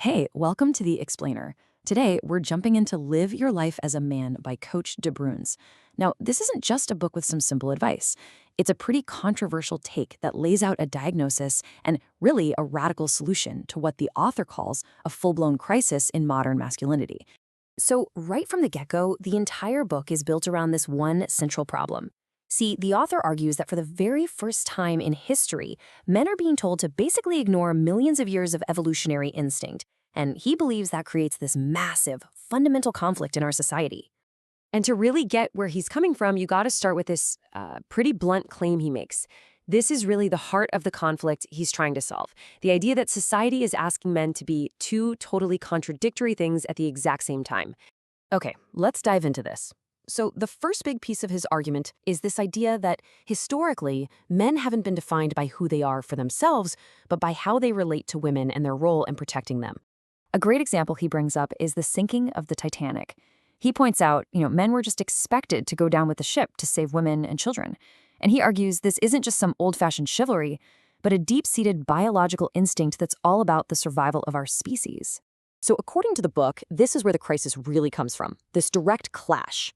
Hey, welcome to The Explainer. Today, we're jumping into Live Your Life as a Man by Coach De Bruyns. Now, this isn't just a book with some simple advice. It's a pretty controversial take that lays out a diagnosis and really a radical solution to what the author calls a full-blown crisis in modern masculinity. So, right from the get-go, the entire book is built around this one central problem. See, the author argues that for the very first time in history, men are being told to basically ignore millions of years of evolutionary instinct, and he believes that creates this massive, fundamental conflict in our society. And to really get where he's coming from, you got to start with this pretty blunt claim he makes. This is really the heart of the conflict he's trying to solve. The idea that society is asking men to be two totally contradictory things at the exact same time. Okay, let's dive into this. So the first big piece of his argument is this idea that historically, men haven't been defined by who they are for themselves, but by how they relate to women and their role in protecting them. A great example he brings up is the sinking of the Titanic. He points out, men were just expected to go down with the ship to save women and children. And he argues this isn't just some old-fashioned chivalry, but a deep-seated biological instinct that's all about the survival of our species. So according to the book, this is where the crisis really comes from, this direct clash.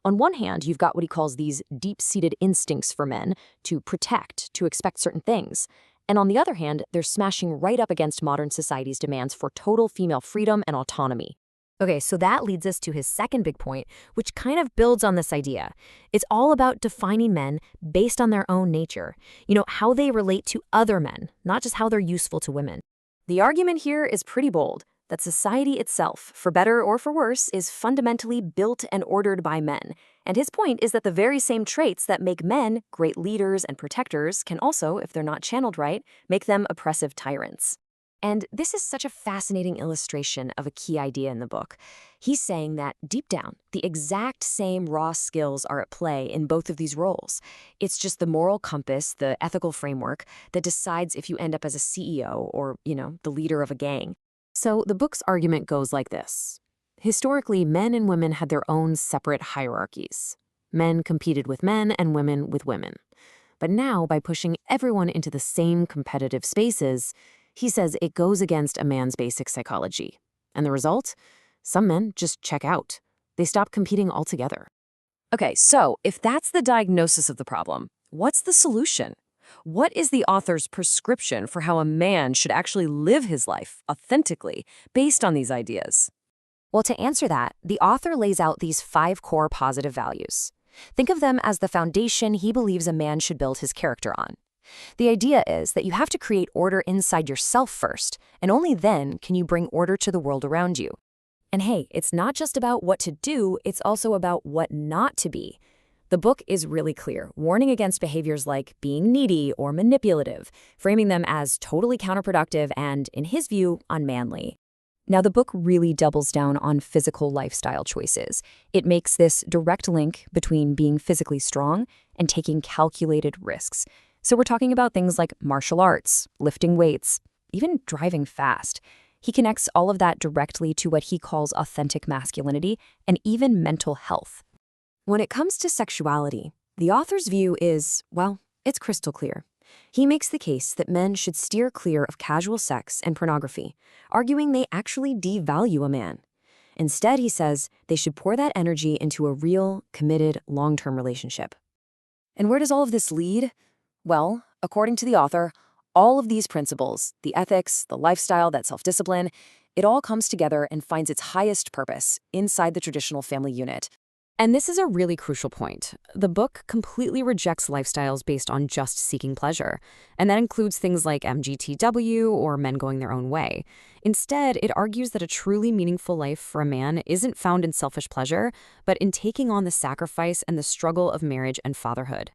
On one hand, you've got what he calls these deep-seated instincts for men to protect, to expect certain things. And on the other hand, they're smashing right up against modern society's demands for total female freedom and autonomy. Okay, so that leads us to his second big point, which kind of builds on this idea. It's all about defining men based on their own nature, how they relate to other men, not just how they're useful to women. The argument here is pretty bold, that society itself, for better or for worse, is fundamentally built and ordered by men. And his point is that the very same traits that make men great leaders and protectors can also, if they're not channeled right, make them oppressive tyrants. And this is such a fascinating illustration of a key idea in the book. He's saying that deep down, the exact same raw skills are at play in both of these roles. It's just the moral compass, the ethical framework, that decides if you end up as a CEO or, the leader of a gang. So the book's argument goes like this. Historically, men and women had their own separate hierarchies. Men competed with men and women with women. But now, by pushing everyone into the same competitive spaces, he says it goes against a man's basic psychology. And the result? Some men just check out. They stop competing altogether. Okay, so if that's the diagnosis of the problem, what's the solution? What is the author's prescription for how a man should actually live his life authentically based on these ideas? Well, to answer that, the author lays out these 5 core positive values. Think of them as the foundation he believes a man should build his character on. The idea is that you have to create order inside yourself first, and only then can you bring order to the world around you. And hey, it's not just about what to do, it's also about what not to be. The book is really clear, warning against behaviors like being needy or manipulative, framing them as totally counterproductive and, in his view, unmanly. Now, the book really doubles down on physical lifestyle choices. It makes this direct link between being physically strong and taking calculated risks. So we're talking about things like martial arts, lifting weights, even driving fast. He connects all of that directly to what he calls authentic masculinity and even mental health. When it comes to sexuality, the author's view is, it's crystal clear. He makes the case that men should steer clear of casual sex and pornography, arguing they actually devalue a man. Instead, he says they should pour that energy into a real, committed, long-term relationship. And where does all of this lead? Well, according to the author, all of these principles, the ethics, the lifestyle, that self-discipline, it all comes together and finds its highest purpose inside the traditional family unit. And this is a really crucial point. The book completely rejects lifestyles based on just seeking pleasure, and that includes things like MGTW or men going their own way. Instead, it argues that a truly meaningful life for a man isn't found in selfish pleasure, but in taking on the sacrifice and the struggle of marriage and fatherhood.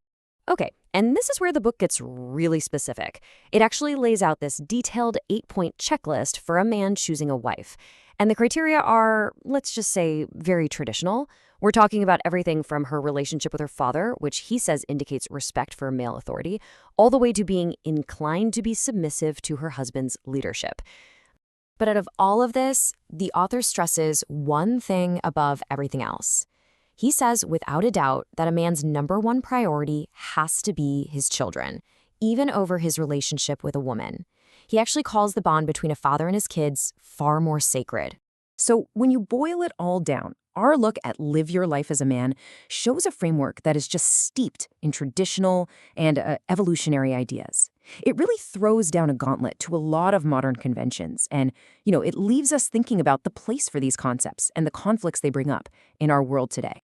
Okay, and this is where the book gets really specific. It actually lays out this detailed 8-point checklist for a man choosing a wife. And the criteria are, let's just say, very traditional. We're talking about everything from her relationship with her father, which he says indicates respect for male authority, all the way to being inclined to be submissive to her husband's leadership. But out of all of this, the author stresses one thing above everything else. He says without a doubt that a man's #1 priority has to be his children, even over his relationship with a woman. He actually calls the bond between a father and his kids far more sacred. So when you boil it all down, our look at Live Your Life as a Man shows a framework that is just steeped in traditional and evolutionary ideas. It really throws down a gauntlet to a lot of modern conventions, and, it leaves us thinking about the place for these concepts and the conflicts they bring up in our world today.